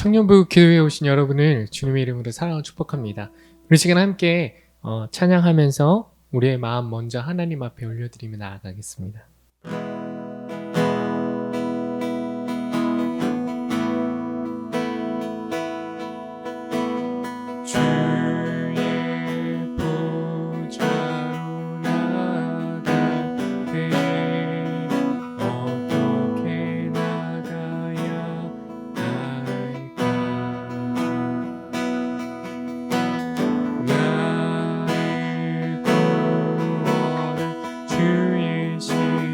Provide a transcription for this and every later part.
청년부 기도회에 오신 여러분을 주님의 이름으로 사랑하고 축복합니다. 우리 시간 함께 찬양하면서 우리의 마음 먼저 하나님 앞에 올려드리며 나아가겠습니다. 주의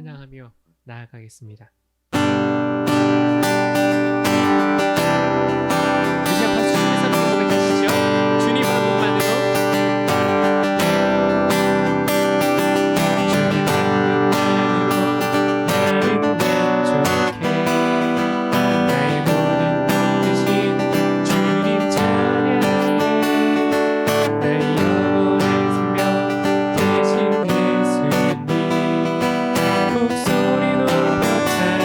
찬양하며 나아가겠습니다. 이제 박수 치면서 고백하시죠. 주님 한 분만으로. 목소리 높여 찬양해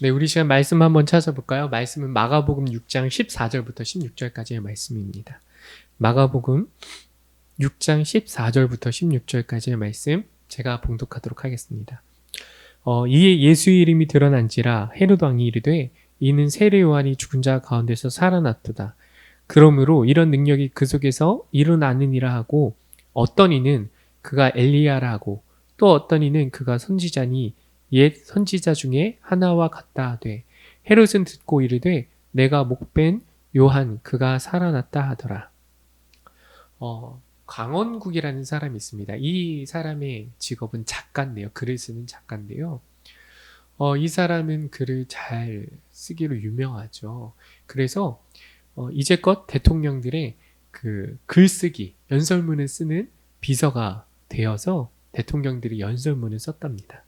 네, 우리 시간 말씀 한번 찾아볼까요? 말씀은 마가복음 6장 14절부터 16절까지의 말씀입니다. 마가복음 6장 14절부터 16절까지의 말씀 제가 봉독하도록 하겠습니다. 이에 예수의 이름이 드러난지라 헤롯 왕이 이르되 이는 세례 요한이 죽은 자 가운데서 살아났도다. 그러므로 이런 능력이 그 속에서 일어나느니라 하고 어떤 이는 그가 엘리야라 하고 또 어떤 이는 그가 선지자니 옛 선지자 중에 하나와 같다 하되 헤롯은 듣고 이르되 내가 목벤 요한 그가 살아났다 하더라. 강원국이라는 사람이 있습니다. 이 사람의 직업은 작가인데요. 글을 쓰는 작가인데요. 이 사람은 글을 잘 쓰기로 유명하죠. 그래서 이제껏 대통령들의 그 글쓰기, 연설문을 쓰는 비서가 되어서 대통령들이 연설문을 썼답니다.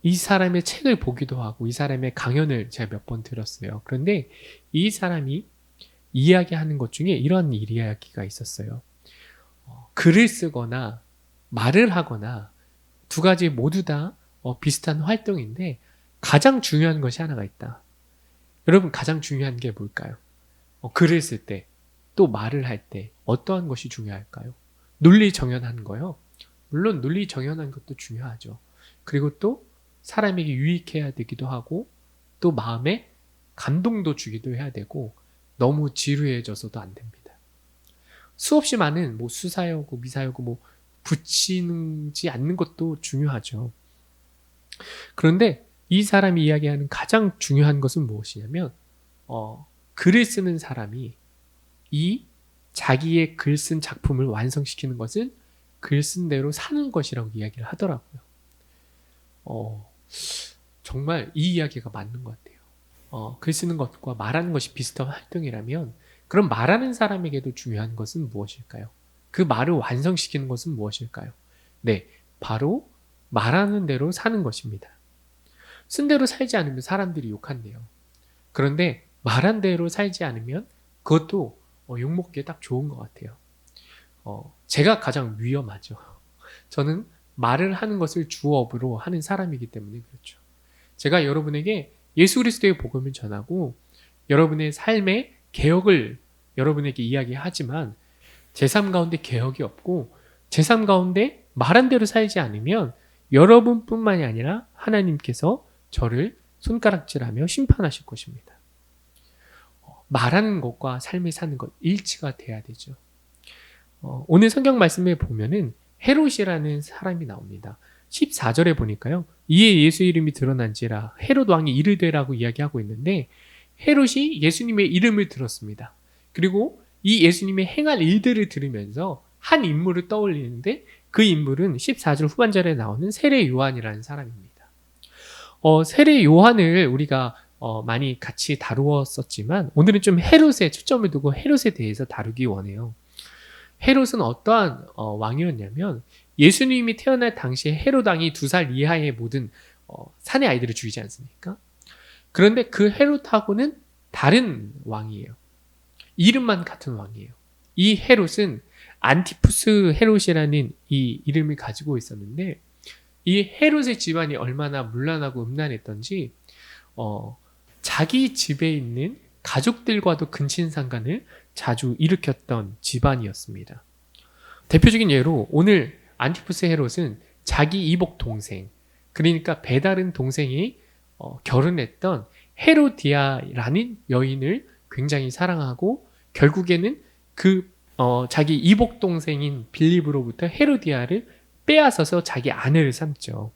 이 사람의 책을 보기도 하고 이 사람의 강연을 제가 몇 번 들었어요. 그런데 이 사람이 이야기하는 것 중에 이런 이야기가 있었어요. 글을 쓰거나 말을 하거나 두 가지 모두 다 비슷한 활동인데 가장 중요한 것이 하나가 있다. 여러분 가장 중요한 게 뭘까요? 글을 쓸 때 또 말을 할 때 어떠한 것이 중요할까요? 논리 정연한 거요. 물론 논리 정연한 것도 중요하죠. 그리고 또 사람에게 유익해야 되기도 하고 또 마음에 감동도 주기도 해야 되고 너무 지루해져서도 안 됩니다. 수없이 많은 수사여고 미사여고 붙이지 않는 것도 중요하죠. 그런데 이 사람이 이야기하는 가장 중요한 것은 무엇이냐면 글을 쓰는 사람이 이 자기의 글 쓴 작품을 완성시키는 것은 글 쓴 대로 사는 것이라고 이야기를 하더라고요. 정말 이 이야기가 맞는 것 같아요. 글 쓰는 것과 말하는 것이 비슷한 활동이라면 그럼 말하는 사람에게도 중요한 것은 무엇일까요? 그 말을 완성시키는 것은 무엇일까요? 네, 바로 말하는 대로 사는 것입니다. 쓴 대로 살지 않으면 사람들이 욕한대요. 그런데 말한 대로 살지 않으면 그것도 욕먹기에 딱 좋은 것 같아요. 제가 가장 위험하죠. 저는 말을 하는 것을 주업으로 하는 사람이기 때문에 그렇죠. 제가 여러분에게 예수 그리스도의 복음을 전하고 여러분의 삶의 개혁을 여러분에게 이야기하지만 제 삶 가운데 개혁이 없고 제 삶 가운데 말한 대로 살지 않으면 여러분뿐만이 아니라 하나님께서 저를 손가락질하며 심판하실 것입니다. 말하는 것과 삶을 사는 것 일치가 돼야 되죠. 오늘 성경 말씀에 보면은 헤롯이라는 사람이 나옵니다. 14절에 보니까요. 이에 예수 이름이 드러난지라 헤롯 왕이 이르되라고 이야기하고 있는데 헤롯이 예수님의 이름을 들었습니다. 그리고 이 예수님의 행할 일들을 들으면서 한 인물을 떠올리는데 그 인물은 14절 후반절에 나오는 세례 요한이라는 사람입니다. 세례 요한을 우리가 많이 같이 다루었었지만 오늘은 좀 헤롯에 초점을 두고 헤롯에 대해서 다루기 원해요. 헤롯은 어떠한 왕이었냐면 예수님이 태어날 당시에 헤롯 왕이 2살 이하의 모든 사내 아이들을 죽이지 않습니까? 그런데 그 헤롯하고는 다른 왕이에요. 이름만 같은 왕이에요. 이 헤롯은 안티푸스 헤롯이라는 이 이름을 가지고 있었는데 이 헤롯의 집안이 얼마나 문란하고 음란했던지 자기 집에 있는 가족들과도 근친상간을 자주 일으켰던 집안이었습니다. 대표적인 예로 오늘 안티푸스 헤롯은 자기 이복 동생, 그러니까 배다른 동생이 결혼했던 헤로디아라는 여인을 굉장히 사랑하고 결국에는 그 자기 이복 동생인 빌립으로부터 헤로디아를 빼앗아서 자기 아내를 삼죠.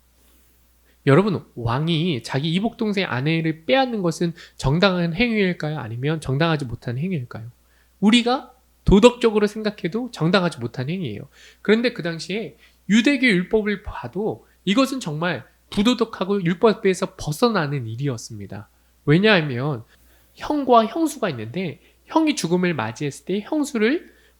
여러분, 왕이 자기 이복 동생 아내를 빼앗는 것은 정당한 행위일까요? 아니면 정당하지 못한 행위일까요? 우리가 도덕적으로 생각해도 정당하지 못한 행위예요. 그런데 그 당시에 유대교 율법을 봐도 이것은 정말 부도덕하고 율법에서 벗어나는 일이었습니다. 왜냐하면 형과 형수가 있는데 형이 죽음을 맞이했을 때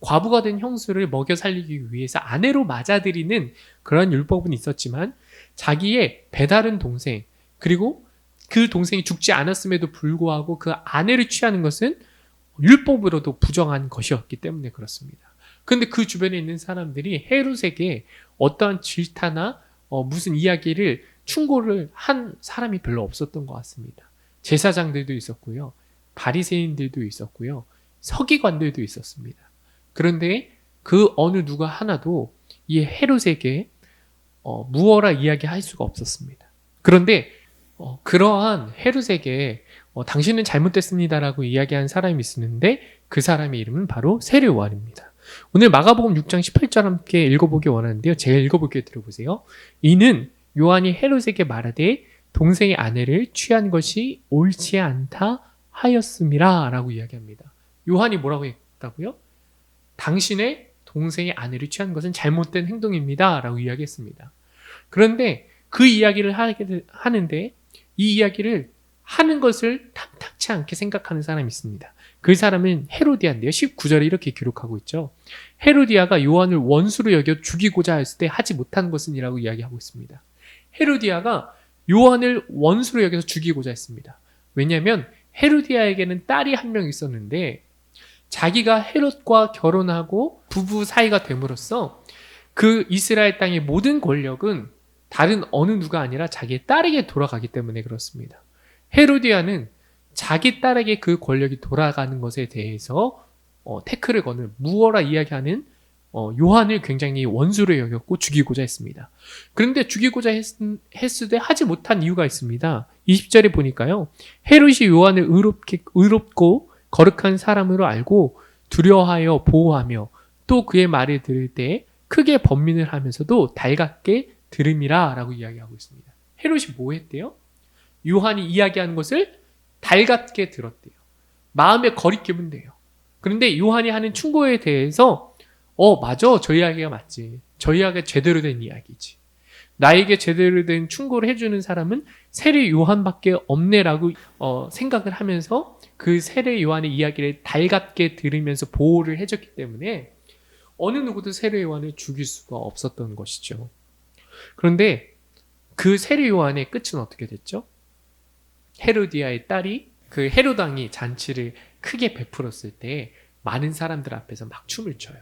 과부가 된 형수를 먹여 살리기 위해서 아내로 맞아들이는 그런 율법은 있었지만 자기의 배다른 동생 그리고 그 동생이 죽지 않았음에도 불구하고 그 아내를 취하는 것은 율법으로도 부정한 것이었기 때문에 그렇습니다. 그런데 그 주변에 있는 사람들이 헤롯에게 어떠한 질타나 무슨 이야기를 충고를 한 사람이 별로 없었던 것 같습니다. 제사장들도 있었고요. 바리새인들도 있었고요. 서기관들도 있었습니다. 그런데 그 어느 누가 하나도 이 헤롯에게 무어라 이야기할 수가 없었습니다. 그런데 그러한 헤롯에게 당신은 잘못됐습니다라고 이야기한 사람이 있었는데 그 사람의 이름은 바로 세례 요한입니다. 오늘 마가복음 6장 18절 함께 읽어보기 원하는데요. 제가 읽어볼게요. 들어보세요. 이는 요한이 헤롯에게 말하되 동생의 아내를 취한 것이 옳지 않다 하였음이라 라고 이야기합니다. 요한이 뭐라고 했다고요? 당신의 동생의 아내를 취한 것은 잘못된 행동입니다 라고 이야기했습니다. 그런데 그 이야기를 하는데 이 이야기를 하는 것을 탐탁치 않게 생각하는 사람이 있습니다. 그 사람은 헤로디아인데요. 19절에 이렇게 기록하고 있죠. 헤로디아가 요한을 원수로 여겨 죽이고자 했을 때 하지 못한 것은 이라고 이야기하고 있습니다. 헤로디아가 요한을 원수로 여겨서 죽이고자 했습니다. 왜냐하면 헤로디아에게는 딸이 한 명 있었는데 자기가 헤롯과 결혼하고 부부 사이가 됨으로써 그 이스라엘 땅의 모든 권력은 다른 어느 누가 아니라 자기의 딸에게 돌아가기 때문에 그렇습니다. 헤로디아는 자기 딸에게 그 권력이 돌아가는 것에 대해서 태클을 거는 무어라 이야기하는 요한을 굉장히 원수로 여겼고 죽이고자 했습니다. 그런데 죽이고자 했을 때 하지 못한 이유가 있습니다. 20절에 보니까요. 헤롯이 요한을 의롭고 거룩한 사람으로 알고 두려워하여 보호하며 또 그의 말을 들을 때 크게 번민을 하면서도 달갑게 들음이라 라고 이야기하고 있습니다. 헤롯이 뭐 했대요? 요한이 이야기하는 것을 달갑게 들었대요. 마음에 거리끼면 돼요. 그런데 요한이 하는 충고에 대해서 맞아. 저 이야기가 맞지. 저 이야기가 제대로 된 이야기지. 나에게 제대로 된 충고를 해주는 사람은 세례 요한밖에 없네라고 생각을 하면서 그 세례 요한의 이야기를 달갑게 들으면서 보호를 해줬기 때문에 어느 누구도 세례 요한을 죽일 수가 없었던 것이죠. 그런데 그 세례 요한의 끝은 어떻게 됐죠? 헤로디아의 딸이 그 헤롯 왕이 잔치를 크게 베풀었을 때 많은 사람들 앞에서 막 춤을 춰요.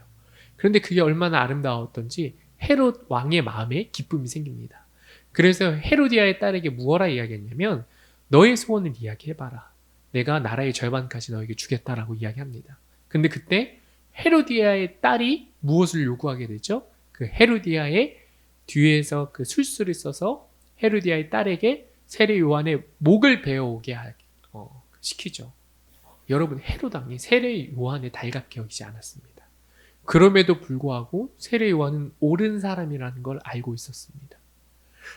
그런데 그게 얼마나 아름다웠던지 헤롯 왕의 마음에 기쁨이 생깁니다. 그래서 헤로디아의 딸에게 무엇라 이야기했냐면 너의 소원을 이야기해봐라. 내가 나라의 절반까지 너에게 주겠다라고 이야기합니다. 근데 그때 헤로디아의 딸이 무엇을 요구하게 되죠? 그 헤로디아의 뒤에서 그 술수를 써서 헤로디아의 딸에게 세례 요한의 목을 베어오게 시키죠. 여러분, 헤롯 왕이 세례 요한의 달갑게 여기지 않았습니다. 그럼에도 불구하고 세례 요한은 옳은 사람이라는 걸 알고 있었습니다.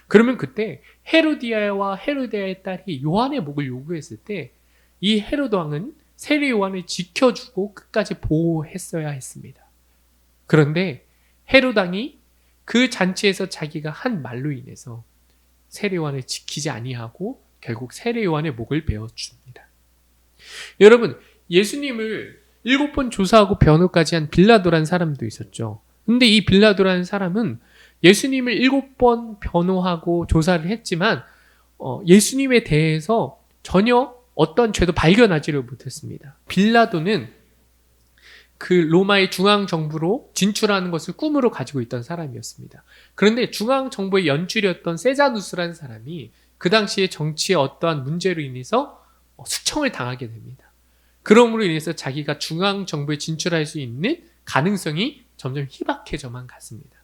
그러면 그때 헤로디아와 헤로디아의 딸이 요한의 목을 요구했을 때 이 헤롯 왕은 세례 요한을 지켜주고 끝까지 보호했어야 했습니다. 그런데 헤롯 왕이 그 잔치에서 자기가 한 말로 인해서 세례 요한을 지키지 아니하고 결국 세례 요한의 목을 베어줍니다. 여러분, 예수님을 7번 조사하고 변호까지 한 빌라도라는 사람도 있었죠. 근데 이 빌라도라는 사람은 예수님을 7번 변호하고 조사를 했지만 예수님에 대해서 전혀 어떤 죄도 발견하지를 못했습니다. 빌라도는 그 로마의 중앙정부로 진출하는 것을 꿈으로 가지고 있던 사람이었습니다. 그런데 중앙정부의 연줄이었던 세자누스라는 사람이 그 당시에 정치의 어떠한 문제로 인해서 숙청을 당하게 됩니다. 그러므로 인해서 자기가 중앙정부에 진출할 수 있는 가능성이 점점 희박해져만 갔습니다.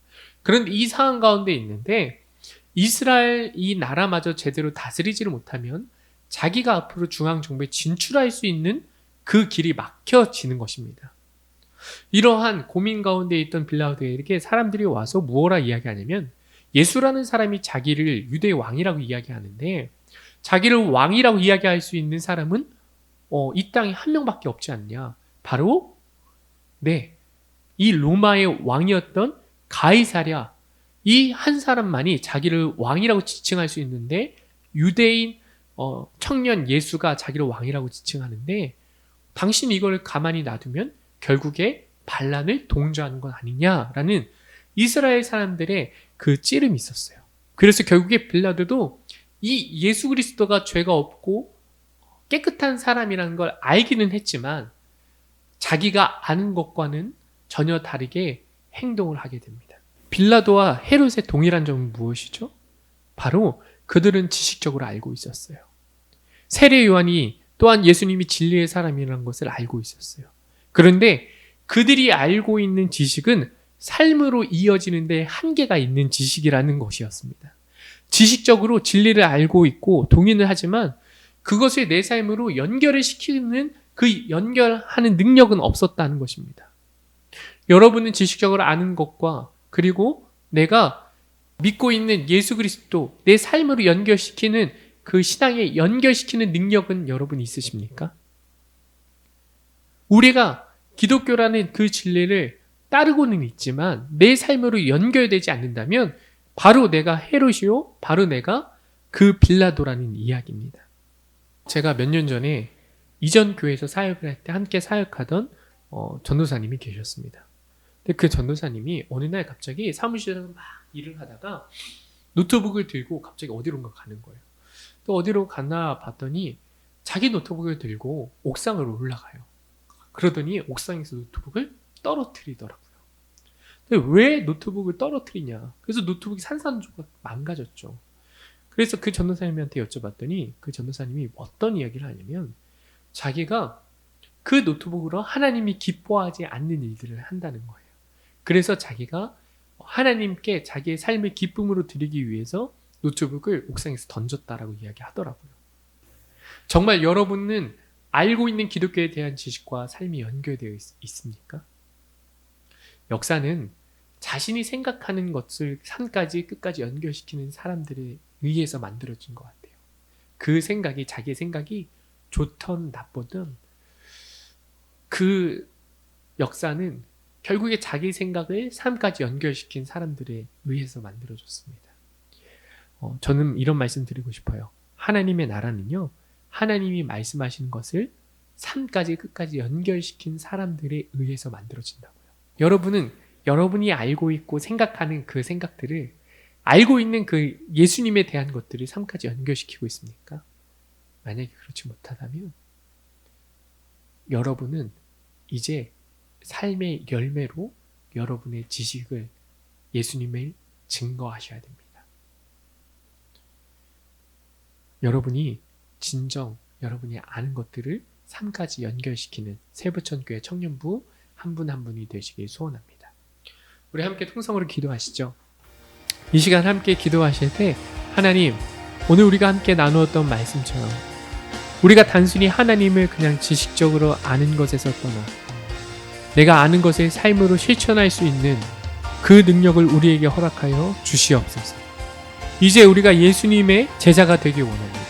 그런데 이 상황 가운데 있는데 이스라엘 이 나라마저 제대로 다스리지를 못하면 자기가 앞으로 중앙정부에 진출할 수 있는 그 길이 막혀지는 것입니다. 이러한 고민 가운데 있던 빌라도에게 사람들이 와서 무엇라 이야기하냐면 예수라는 사람이 자기를 유대의 왕이라고 이야기하는데 자기를 왕이라고 이야기할 수 있는 사람은 이 땅에 한 명밖에 없지 않냐. 바로 이 로마의 왕이었던 가이사랴 이 한 사람만이 자기를 왕이라고 지칭할 수 있는데 유대인 청년 예수가 자기를 왕이라고 지칭하는데 당신 이걸 가만히 놔두면 결국에 반란을 동조하는 건 아니냐라는 이스라엘 사람들의 그 찌름이 있었어요. 그래서 결국에 빌라도도 이 예수 그리스도가 죄가 없고 깨끗한 사람이라는 걸 알기는 했지만 자기가 아는 것과는 전혀 다르게 행동을 하게 됩니다. 빌라도와 헤롯의 동일한 점은 무엇이죠? 바로 그들은 지식적으로 알고 있었어요. 세례 요한이 또한 예수님이 진리의 사람이라는 것을 알고 있었어요. 그런데 그들이 알고 있는 지식은 삶으로 이어지는데 한계가 있는 지식이라는 것이었습니다. 지식적으로 진리를 알고 있고 동의는 하지만 그것을 내 삶으로 연결을 시키는 그 연결하는 능력은 없었다는 것입니다. 여러분은 지식적으로 아는 것과 그리고 내가 믿고 있는 예수 그리스도 내 삶으로 연결시키는 그 신앙에 연결시키는 능력은 여러분 있으십니까? 우리가 기독교라는 그 진리를 따르고는 있지만 내 삶으로 연결되지 않는다면 바로 내가 헤롯이요, 바로 내가 그 빌라도라는 이야기입니다. 제가 몇 년 전에 이전 교회에서 사역을 할 때 함께 사역하던 전도사님이 계셨습니다. 근데 그 전도사님이 어느 날 갑자기 사무실에서 막 일을 하다가 노트북을 들고 갑자기 어디론가 가는 거예요. 또 어디로 갔나 봤더니 자기 노트북을 들고 옥상으로 올라가요. 그러더니 옥상에서 노트북을 떨어뜨리더라고요. 근데 왜 노트북을 떨어뜨리냐? 그래서 노트북이 산산조각 망가졌죠. 그래서 그 전도사님한테 여쭤봤더니 그 전도사님이 어떤 이야기를 하냐면 자기가 그 노트북으로 하나님이 기뻐하지 않는 일들을 한다는 거예요. 그래서 자기가 하나님께 자기의 삶을 기쁨으로 드리기 위해서 노트북을 옥상에서 던졌다라고 이야기하더라고요. 정말 여러분은 알고 있는 기독교에 대한 지식과 삶이 연결되어 있습니까? 역사는 자신이 생각하는 것을 산까지 끝까지 연결시키는 사람들에 의해서 만들어진 것 같아요. 그 생각이 자기의 생각이 좋든 나쁘든 그 역사는 결국에 자기 생각을 삶까지 연결시킨 사람들에 의해서 만들어졌습니다. 저는 이런 말씀 드리고 싶어요. 하나님의 나라는요, 하나님이 말씀하시는 것을 삶까지 끝까지 연결시킨 사람들에 의해서 만들어진다고요. 여러분은 여러분이 알고 있고 생각하는 그 생각들을 알고 있는 그 예수님에 대한 것들을 삶까지 연결시키고 있습니까? 만약에 그렇지 못하다면 여러분은 이제 삶의 열매로 여러분의 지식을 예수님을 증거하셔야 됩니다. 여러분이 진정 여러분이 아는 것들을 삶까지 연결시키는 세부천교회 청년부 한 분 한 분이 되시길 소원합니다. 우리 함께 통성으로 기도하시죠. 이 시간 함께 기도하실 때 하나님, 오늘 우리가 함께 나누었던 말씀처럼 우리가 단순히 하나님을 그냥 지식적으로 아는 것에서 떠나 내가 아는 것을 삶으로 실천할 수 있는 그 능력을 우리에게 허락하여 주시옵소서. 이제 우리가 예수님의 제자가 되길 원합니다.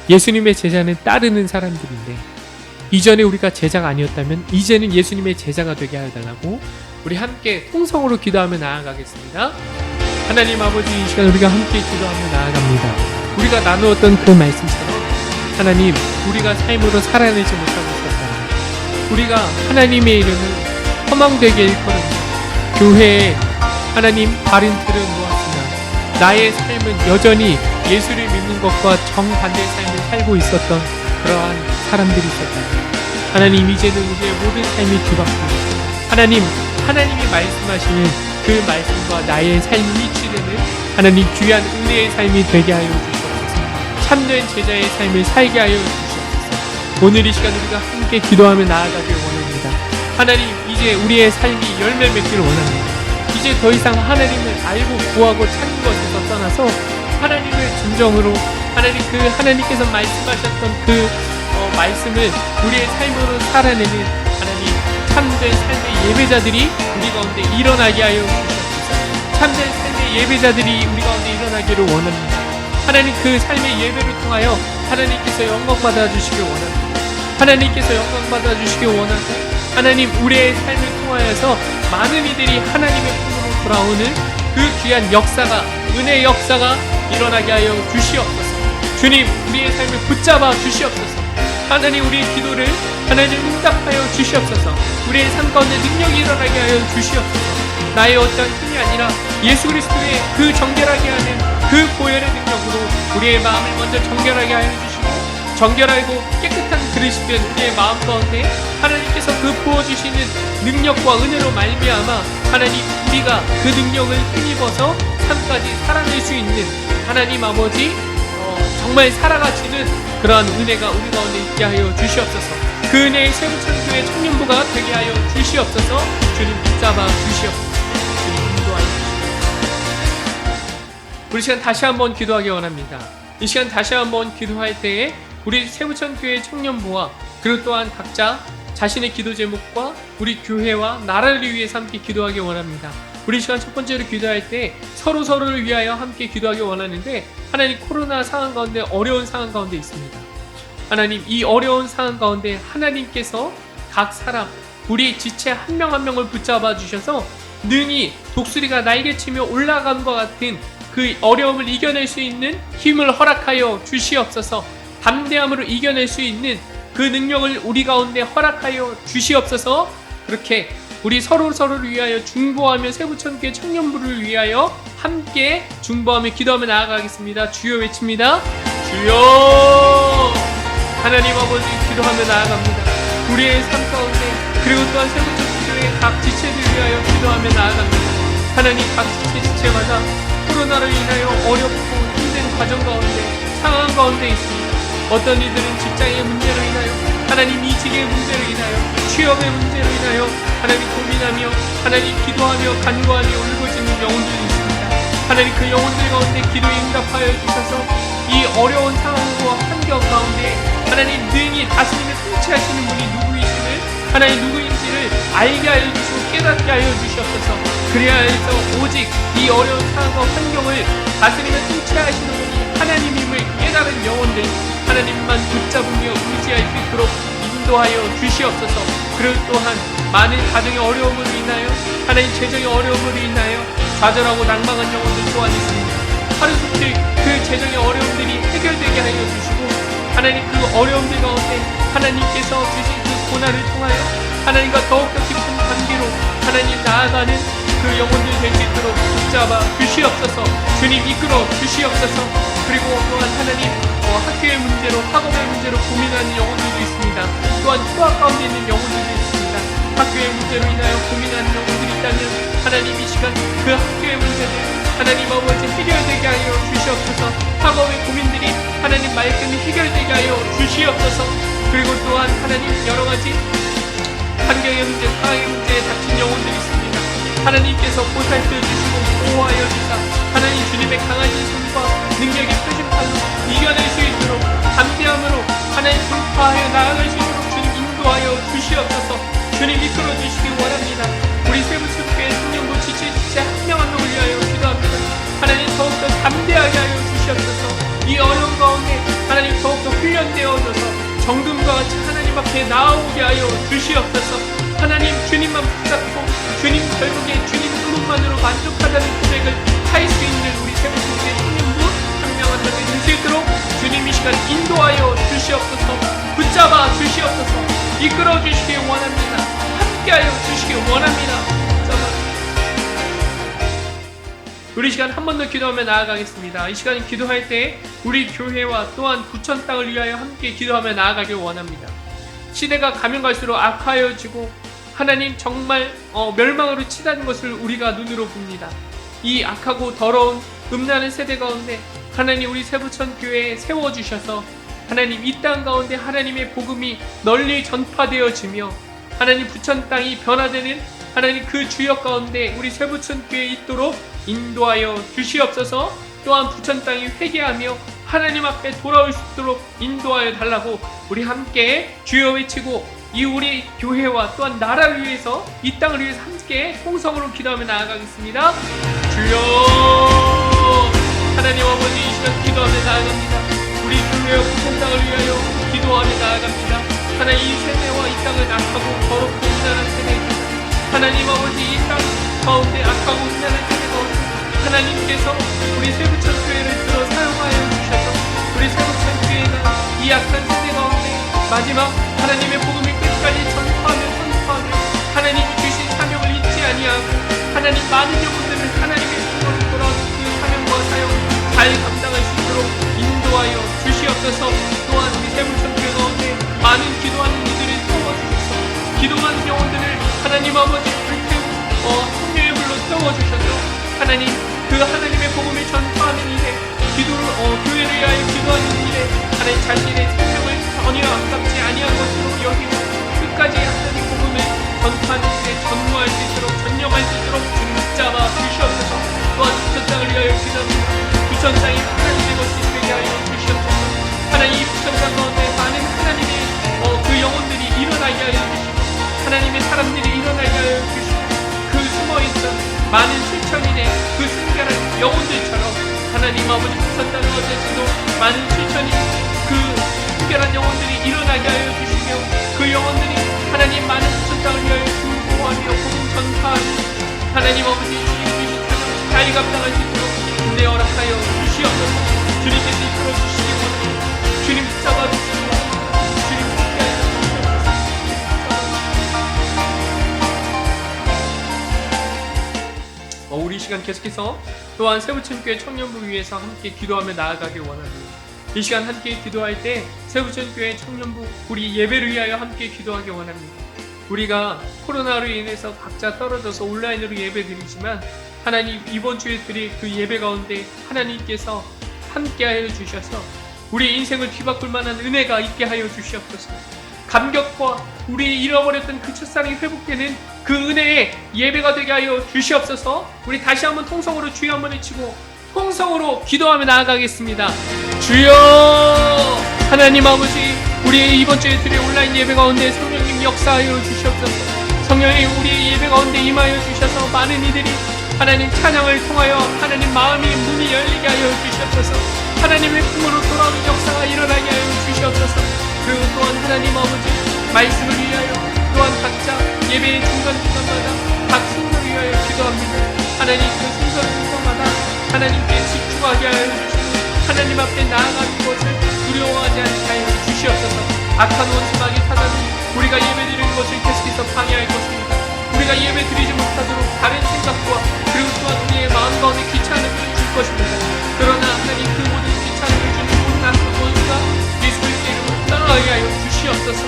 예수님의 제자는 따르는 사람들인데 이전에 우리가 제자가 아니었다면 이제는 예수님의 제자가 되게 해달라고 우리 함께 통성으로 기도하며 나아가겠습니다. 하나님 아버지, 이 시간 우리가 함께 기도하며 나아갑니다. 우리가 나누었던 그 말씀처럼 하나님, 우리가 삶으로 살아내지 못하고 있었다면 우리가 하나님의 이름을 허망되게 일컬으며 교회에 하나님 바른 틀을 놓았으나 나의 삶은 여전히 예수를 믿는 것과 정반대의 삶을 살고 있었던 그러한 사람들이 있었다. 하나님, 이제는 우리의 모든 삶이 뒤바뀌고 하나님이 말씀하시는 그 말씀과 나의 삶이 일치되는 하나님 귀한 은혜의 삶이 되게 하여 주시옵소서. 참된 제자의 삶을 살게 하여 주시옵소서. 오늘 이 시간 우리가 함께 기도하며 나아가길 원합니다. 하나님, 이제 우리의 삶이 열매 맺기를 원합니다. 이제 더 이상 하나님을 알고 구하고 찾는 것에서 떠나서 하나님을 진정으로 하나님께서 말씀하셨던 그 말씀을 우리의 삶으로 살아내는 하나님 참된 삶의 예배자들이 우리 가운데 일어나게 하여 주시옵소서. 참된 삶의 예배자들이 우리 가운데 일어나기를 원합니다. 하나님, 그 삶의 예배를 통하여 하나님께서 영광 받아주시길 원합니다. 하나님께서 영광 받아주시길 원하고 하나님, 우리의 삶을 통하여서 많은 이들이 하나님의 품으로 돌아오는 그 귀한 역사가, 은혜의 역사가 일어나게 하여 주시옵소서. 주님, 우리의 삶을 붙잡아 주시옵소서. 하나님, 우리의 기도를 하나님 응답하여 주시옵소서. 우리의 삶 가운데 능력이 일어나게 하여 주시옵소서. 나의 어떤 힘이 아니라 예수 그리스도의 그 정결하게 하는 그 보혈의 능력으로 우리의 마음을 먼저 정결하게 하여 주시고 정결하고 깨끗한 그릇이 된 우리의 마음 가운데 하나님께서 그 부어주시는 능력과 은혜로 말미암아 하나님, 우리가 그 능력을 힘입어서 삶까지 살아낼 수 있는 하나님 아버지 정말 살아가시는 그러한 은혜가 우리 가운데 있게 하여 주시옵소서. 그 은혜의 세부천교회 청년부가 되게 하여 주시옵소서. 주님 붙잡아 주시옵소서. 주님 인도하여 주시옵소서. 우리 시간 다시 한번 기도하기 원합니다. 이 시간 다시 한번 기도할 때에 우리 세부천교회 청년부와 그리고 또한 각자 자신의 기도 제목과 우리 교회와 나라를 위해서 함께 기도하기 원합니다. 우리 시간 첫 번째로 기도할 때 서로를 위하여 함께 기도하기 원하는데, 하나님 코로나 상황 가운데 어려운 상황 가운데 있습니다. 하나님 이 어려운 상황 가운데 하나님께서 각 사람 우리 지체 한 명 한 명을 붙잡아 주셔서 능히 독수리가 날개치며 올라감과 같은 그 어려움을 이겨낼 수 있는 힘을 허락하여 주시옵소서. 담대함으로 이겨낼 수 있는 그 능력을 우리 가운데 허락하여 주시옵소서. 그렇게 우리 서로를 위하여 중보하며 세부천교회 청년부를 위하여 함께 중보하며 기도하며 나아가겠습니다. 주여 외칩니다. 주여. 하나님 아버지 기도하며 나아갑니다. 우리의 삶 가운데 그리고 또한 세부천교회 각 지체들 위하여 기도하며 나아갑니다. 하나님 각 지체마다 코로나로 인하여 어렵고 힘든 과정 가운데 상황 가운데 있습니다. 어떤 이들은 직장의 문제로 인하여, 하나님 이직의 문제로 인하여, 취업의 문제로 인하여 하나님 고민하며 하나님 기도하며 간구하며 울부짖는 영혼들이 있습니다. 하나님 그 영혼들 가운데 기도에 응답하여 주셔서 이 어려운 상황과 환경 가운데 하나님 능히 다스리며 통치하시는 분이 누구이심을, 하나님 누구인지를 알게 하여 주시고 깨닫게 하여 주시옵소서. 그래야 해서 오직 이 어려운 상황과 환경을 다스리며 통치하시는 분이 하나님임을 깨달은 영혼들, 하나님만 붙잡으며 의지할 수 있도록 인도하여 주시옵소서. 그리고 또한 많은 가정의 어려움으로 인하여, 하나님 재정의 어려움으로 인하여 좌절하고 낭망한 영혼들 또한 있습니다. 하루속히 그 재정의 어려움들이 해결되게 하여 주시고, 하나님 그 어려움들 가운데 하나님께서 주신 그 고난을 통하여 하나님과 더욱더 깊은 관계로 하나님 나아가는 그 영혼들 될 수 있도록 붙잡아 주시옵소서. 주님 이끌어 주시옵소서. 그리고 또한 하나님 학교의 문제로, 학업의 문제로 고민하는 영혼들도 있습니다. 또한 휴학 가운데 있는 영혼들도 있습니다. 학교의 문제로 인하여 고민하는 영혼들이 있다면 하나님 이 시간 그 학교의 문제들 하나님 아버지 해결되게 하여 주시옵소서. 학업의 고민들이 하나님 말씀이 해결되게 하여 주시옵소서. 그리고 또한 하나님 여러가지 환경의 문제, 사회의 문제에 닥친 영혼들이 있습니다. 하나님께서 보살펴 주시고 보호하여 주사 하나님 주님의 강하신 손과 능력의 표심판로 이겨낼 수 있도록 담대함으로 하나님 돌파하여 나아갈 수 있도록 주님 인도하여 주시옵소서. 주님 이끌어 주시기 원합니다. 우리 세부천교회 청년부 지체 한 명 한 명을 위하여 기도합니다. 하나님 더욱더 담대하게 하여 주시옵소서. 이 어려운 가운데 하나님 더욱더 훈련되어져서 정금과 같이 하나님 앞에 나오게 하여 주시옵소서. 하나님 주님만 붙잡고 주님 결국에 주님 그분만으로 만족하다는 고백을 할 수 있는 우리 세부천교회 청년부 한 명 한 명이 될 수 있도록 주님 이 시간 인도하여 주시옵소서. 붙잡아 주시옵소서. 이끌어 주시기 원합니다. 함께하여 주시기 원합니다. 우리 시간 한 번 더 기도하며 나아가겠습니다. 이 시간 기도할 때 우리 교회와 또한 부천 땅을 위하여 함께 기도하며 나아가길 원합니다. 시대가 가면 갈수록 악화여지고 하나님 정말 멸망으로 치닫는 것을 우리가 눈으로 봅니다. 이 악하고 더러운 음란한 세대 가운데 하나님 우리 세부천교회에 세워주셔서 하나님 이 땅 가운데 하나님의 복음이 널리 전파되어지며 하나님 부천 땅이 변화되는 하나님 그 주역 가운데 우리 세부천교회에 있도록 인도하여 주시옵소서. 또한 부천 땅이 회개하며 하나님 앞에 돌아올 수 있도록 인도하여 달라고 우리 함께 주여 외치고 이 우리 교회와 또한 나라를 위해서 이 땅을 위해서 함께 통성으로 기도하며 나아가겠습니다. 주여. 하나님 아버지 이 시간 기도하며 나아갑니다. 우리 교회와 부천 땅을 위하여 기도하며 나아갑니다. 하나님 이 세대와 이 땅은 악하고 더럽고 음란한 세대입니다. 하나님 아버지 이 땅 가운데 악하고 음란한 세대 가운데 하나님께서 우리 세부천교회를 들어 사용하여 주셔서 우리 세부천교회가 이 악한 세대 가운데 마지막 하나님의 복음을 끝까지 전파하며 선포하며 하나님이 주신 사명을 잊지 아니하고 하나님 많은 영혼들을 하나님의 손으로 돌아오는 그 사명과 사용 잘 감당할 수 있도록 인도하여 주시옵소서. 또한 우리 세부천교회 가운데 많은 기도하는 이들을 세워주셔서 기도하는 영혼들을 하나님 아버지 불태우고 성령의 불로 세워주셔서 하나님 그 하나님의 복음을 전파하는 일에 교회를 위하여 기도하는 일에 하나님 자신의 생명을 전혀 아깝지 아니한 것으로 여기고 끝까지 하나님 복음을 전파하는 일에 전무할 수 있도록 전념할 수 있도록 주님 붙잡아 주시옵소서. 또한 부천장을 위하여 기도합니다. 부천장이 하나님의 것이 되게 하여 주시옵소서. 하나님 이 부천장 가운데 많은 하나님의 그 영혼들이 일어나게 하여 주시고 하나님의 사람들이 일어나게 하여 주시고 그 숨어있던 많은 실천인의 그 순결한 영혼들처럼 하나님 아버지 부천장 가운데서도 많은 실천인 그 순결한 영혼들이 일어나게 하여 주시며 그 영혼들이 하나님 많은 부천장을 위하여 중보하며 복음 전파하는 하나님 아버지 주님 주신 찬양 잘 감당할 수 있도록 은혜 허락하여 주시옵소서. 주님께서 이끌어 주시기 원합니다. 주님 붙잡아 주시기 원합니다. 주님 함께하여 주시옵소서. 우리 시간 계속해서 또한 세부천교회 청년부 위해서 함께 기도하며 나아가길 원합니다. 이 시간 함께 기도할 때 세부천교회 청년부 우리 예배를 위하여 함께 기도하길 원합니다. 우리가 코로나로 인해서 각자 떨어져서 온라인으로 예배드리지만 하나님 이번 주에 드릴 그 예배 가운데 하나님께서 함께하여 주셔서 우리 인생을 뒤바꿀 만한 은혜가 있게 하여 주시옵소서. 감격과 우리 잃어버렸던 그 첫사랑이 회복되는 그 은혜의 예배가 되게 하여 주시옵소서. 우리 다시 한번 통성으로 주여 한번 외치고 통성으로 기도하며 나아가겠습니다. 주여 하나님 아버지 우리의 이번 주에 드릴 온라인 예배 가운데 성령님 역사하여 주시옵소서. 성령이 우리의 예배 가운데 임하여 주셔서 많은 이들이 하나님 찬양을 통하여 하나님 마음의 문이 열리게 하여 주시옵소서. 하나님의 품으로 돌아오는 역사가 일어나게 하여 주시옵소서. 그리고 또한 하나님 아버지 말씀을 위하여 또한 각자 예배의 중간중간마다 각 순서를 위하여 기도합니다. 하나님 그 순서마다 하나님께 집중하게 하여 주시고 하나님 앞에 나아가는 것을 두려워하지 않게 하여 주시옵소서. 악한 원수막이 타다니 우리가 예배드리는 것을 계속해서 방해할 것입니다. 우리가 예배드리지 못하도록 다른 생각과 그리고 또한 우리의 마음 가운데 귀찮음을 줄 것입니다. 그러나 하나님 그 모든 귀찮음을 주는 모든 악한 원수가 예수 그리스도의 이름으로 떠나가게 하여 주시옵소서.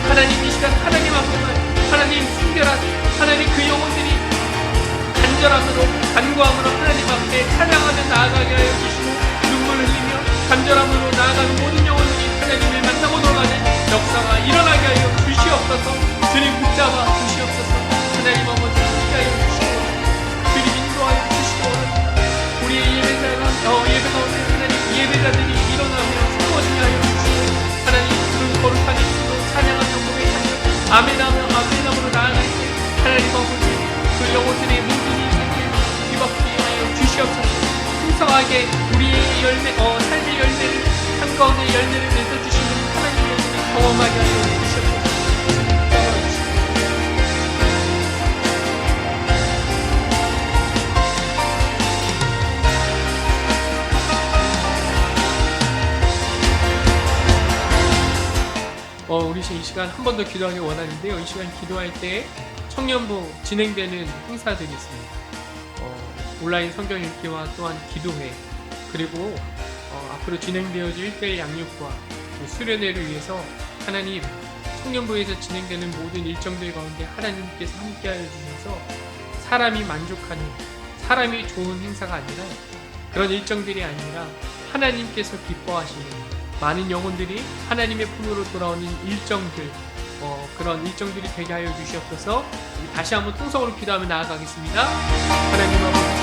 하나님 이 시간 하나님 앞에만 하나님 순결한 하나님 그 영혼들이 간절함으로 간구함으로 하나님 앞에 찬양하며 나아가게 하여 주시고 눈물을 흘리며 간절함으로 나아가는 모든 영혼들이 하나님을 만나고 돌아가는 역사가 일어나게 하여 주시옵소서. 주님 붙잡아 주시옵소서. 하나님 아버지 함께하여 주시고 주님 인도하여 주시고 우리의 예배 가운데 하나님 예배자들이 일어나며 세워지게 하여 주시고 하나님 그 거룩한 이름으로 찬양하며 고백하며 아멘하므로 나아갈 때 하나님 아버지 그 영혼들의 모든 인생을 뒤바꾸게 하여 주시옵소서. 풍성하게 우리의 열매, 삶의 열매를 한가운데 열매를 맺어주시는 하나님의 은혜를 경험하게 하여 주시옵소서. 우리 이 시간 한 번 더 기도하기 원하는데요. 이 시간 기도할 때 청년부 진행되는 행사들이 있습니다. 온라인 성경 읽기와 또한 기도회 그리고 앞으로 진행되어질 1대1 양육과 수련회를 위해서 하나님 청년부에서 진행되는 모든 일정들 가운데 하나님께서 함께하여 주셔서 사람이 만족하는 사람이 좋은 행사가 아니라 그런 일정들이 아니라 하나님께서 기뻐하시는 많은 영혼들이 하나님의 품으로 돌아오는 일정들 그런 일정들이 되게 하여 주시옵소서. 다시 한번 통성으로 기도하며 나아가겠습니다. 하나님 아버지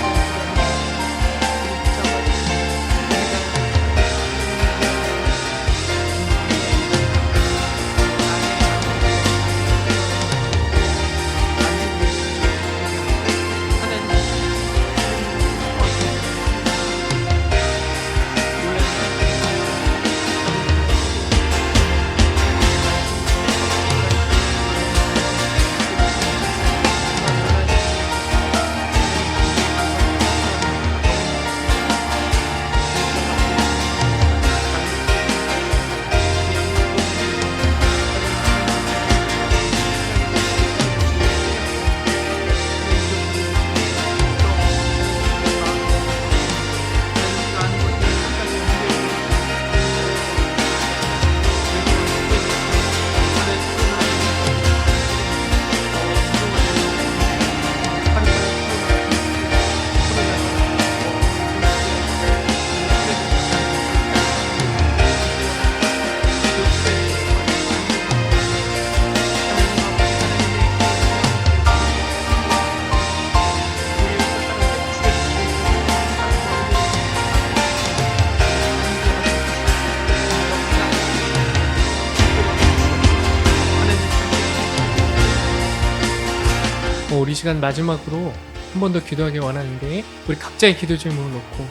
우리 시간 마지막으로 한 번 더 기도하기 원하는데 우리 각자의 기도 제목을 놓고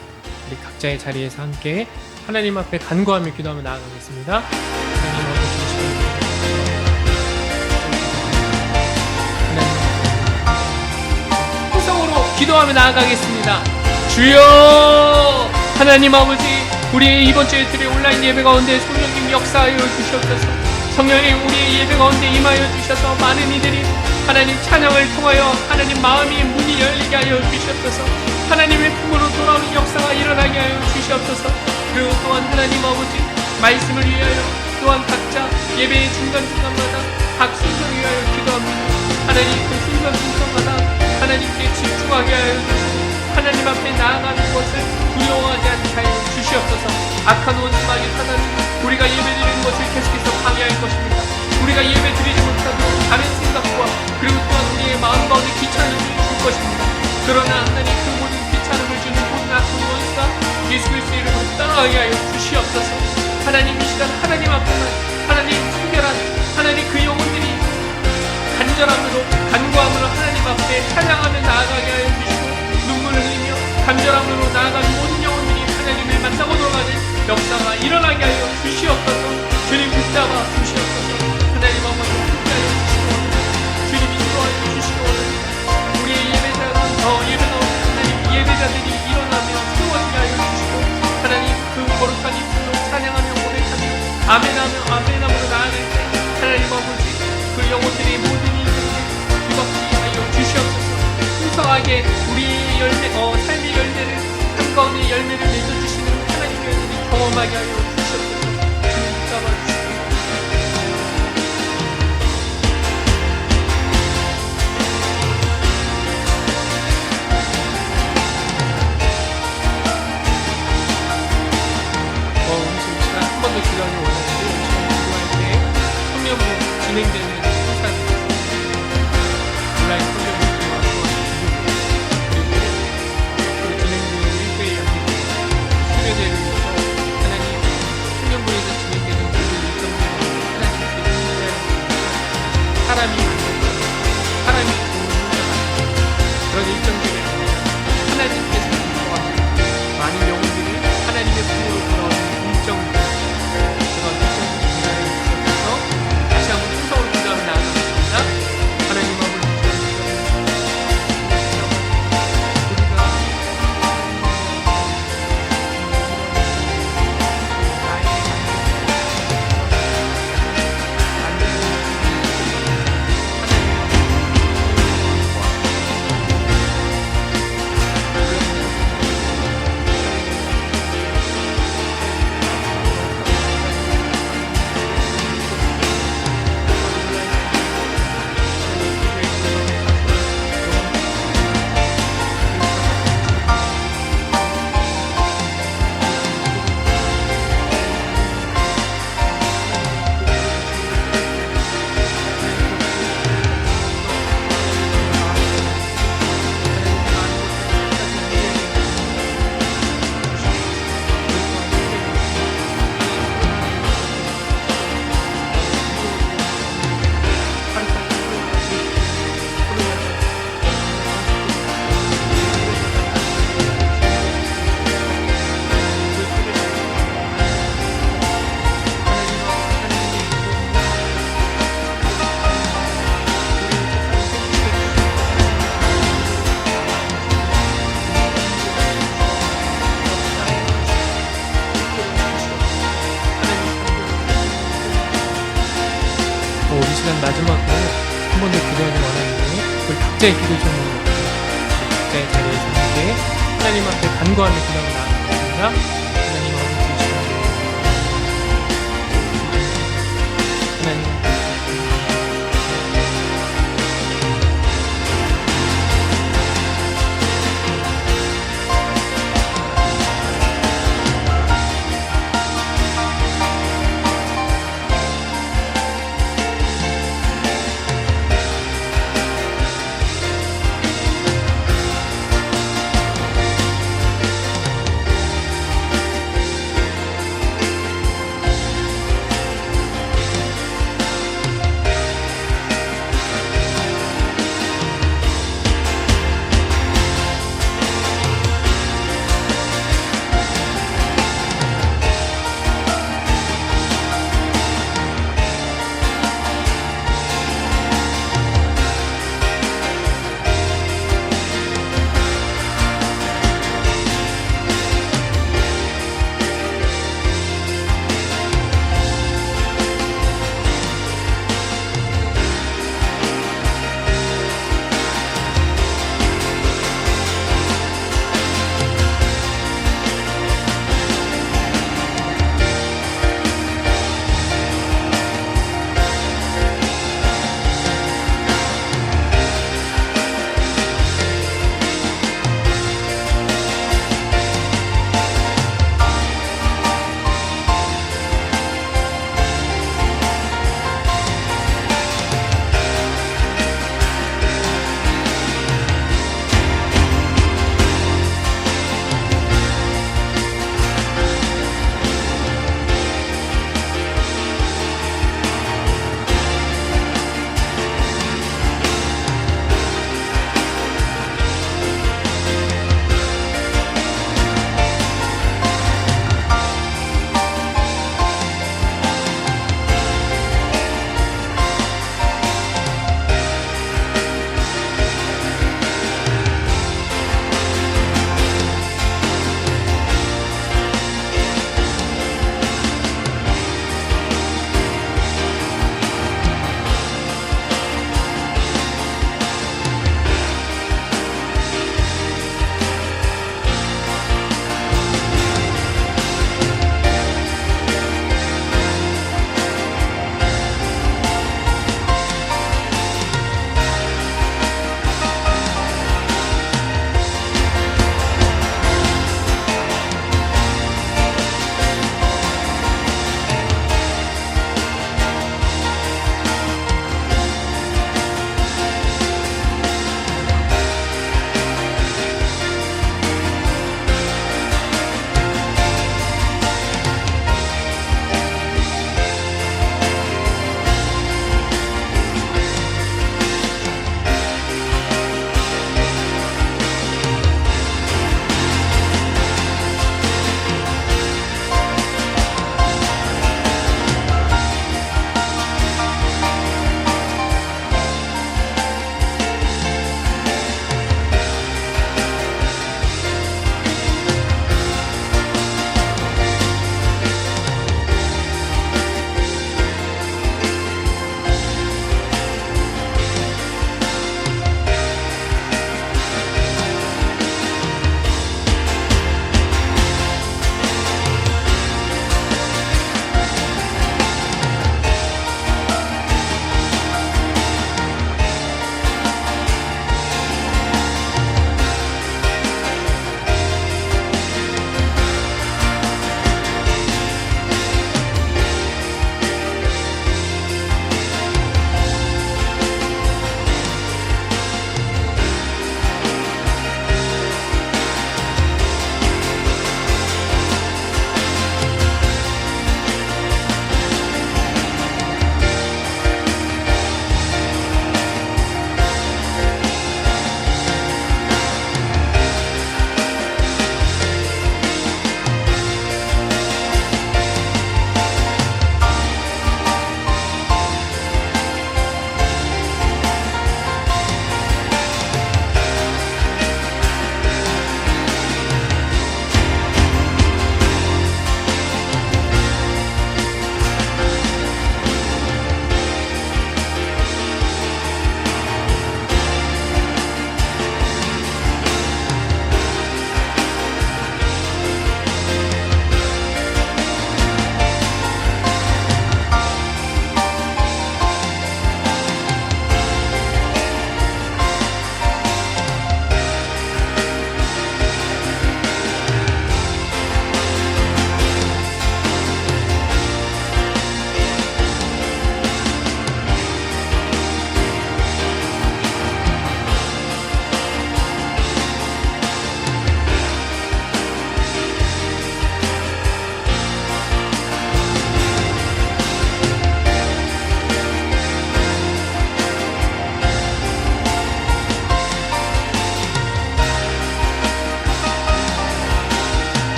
우리 각자의 자리에서 함께 하나님 앞에 간구하며 기도하며 나아가겠습니다. 하나님 아버지 통성으로 기도하며 나아가겠습니다. 주여 하나님 아버지, 우리의 이번 주에 드릴 온라인 예배 가운데 성령님 역사하여 주시옵소서. 성령님 우리의 예배 가운데 임하여 주셔서 많은 이들이 하나님 찬양을 통하여 하나님 마음이 문이 열리게 하여 주시옵소서. 하나님의 품으로 돌아오는 역사가 일어나게 하여 주시옵소서. 그리고 또한 하나님 아버지, 말씀을 위하여 또한 각자 예배의 중간중간마다 각 순서를 위하여 기도합니다. 하나님 그 순서마다 하나님께 집중하게 하여 주시고 하나님 앞에 나아가는 것을 두려워하지 않게 하여 주시옵소서. 악한 원수마귀 사단은 우리가 예배드리는 것을 계속해서 방해할 것입니다. 우리가 예배드리지 못하도록 다른 생각과 그리고 또한 우리의 마음 가운데 귀찮음을 줄 것입니다. 그러나 하나님 그 모든 귀찮음을 주는 모든 악한 원수가 예수 그리스도의 이름으로 떠나게 하여 주시옵소서. 하나님 이 시간 하나님 앞에만 하나님 순결한 하나님 그 영혼들이 간절함으로 간구함으로 하나님 앞에 찬양하며 나아가게 하여 주시고 눈물을 흘리며 간절함으로 나아가는 모든 영혼들이 하나님을 만나고 돌아가는 역사가 일어나게 하여 주시옵소서. 주님 붙잡아 주시옵소서. 하나님 아버지 함께하여 주시고 주님이 인도하여 주시고 우리의 예배가 하나님 예배자들이 일어나며 세워지게 하여 주시고 하나님 그 거룩한 입술로 찬양하며 고백하며 아멘하므로 나아갈 때 하나님 아버지 그 영혼들의 모든 인생에 뒤바뀌게 하여 주시옵소서. 풍성하게 우리의 삶의 열매를 한가운데 열매를 맺어주시는 하나님의 열매를 경험하게 하여 주시옵소서. 주님 붙잡아 주시옵소서. 한 번 더 기도하기 원하는데 기도할 때 성령으로 진행되는 행사 온라인 성령으로와 그리고 그 진행되는 일대의 연립 수련회를 위해서 하나님 성령부에서 진행되는 모든 일정들을 하나님께 드려야 합니다. 사람이 그런 일정들을 하나님께서 인도하시고 많은 영혼들이 하나님의 품으로 돌아오는 일정들 다시 한번 순서로 기도하며 나아가겠습니다. 하나님 아버지, 우리 시간 마지막으로 한 번 더 기도하기 원하는데 우리 각자의 기도 제목을 각자의 자리에서 함께 하나님 앞에 간구하며 기도하며 나아가겠습니다.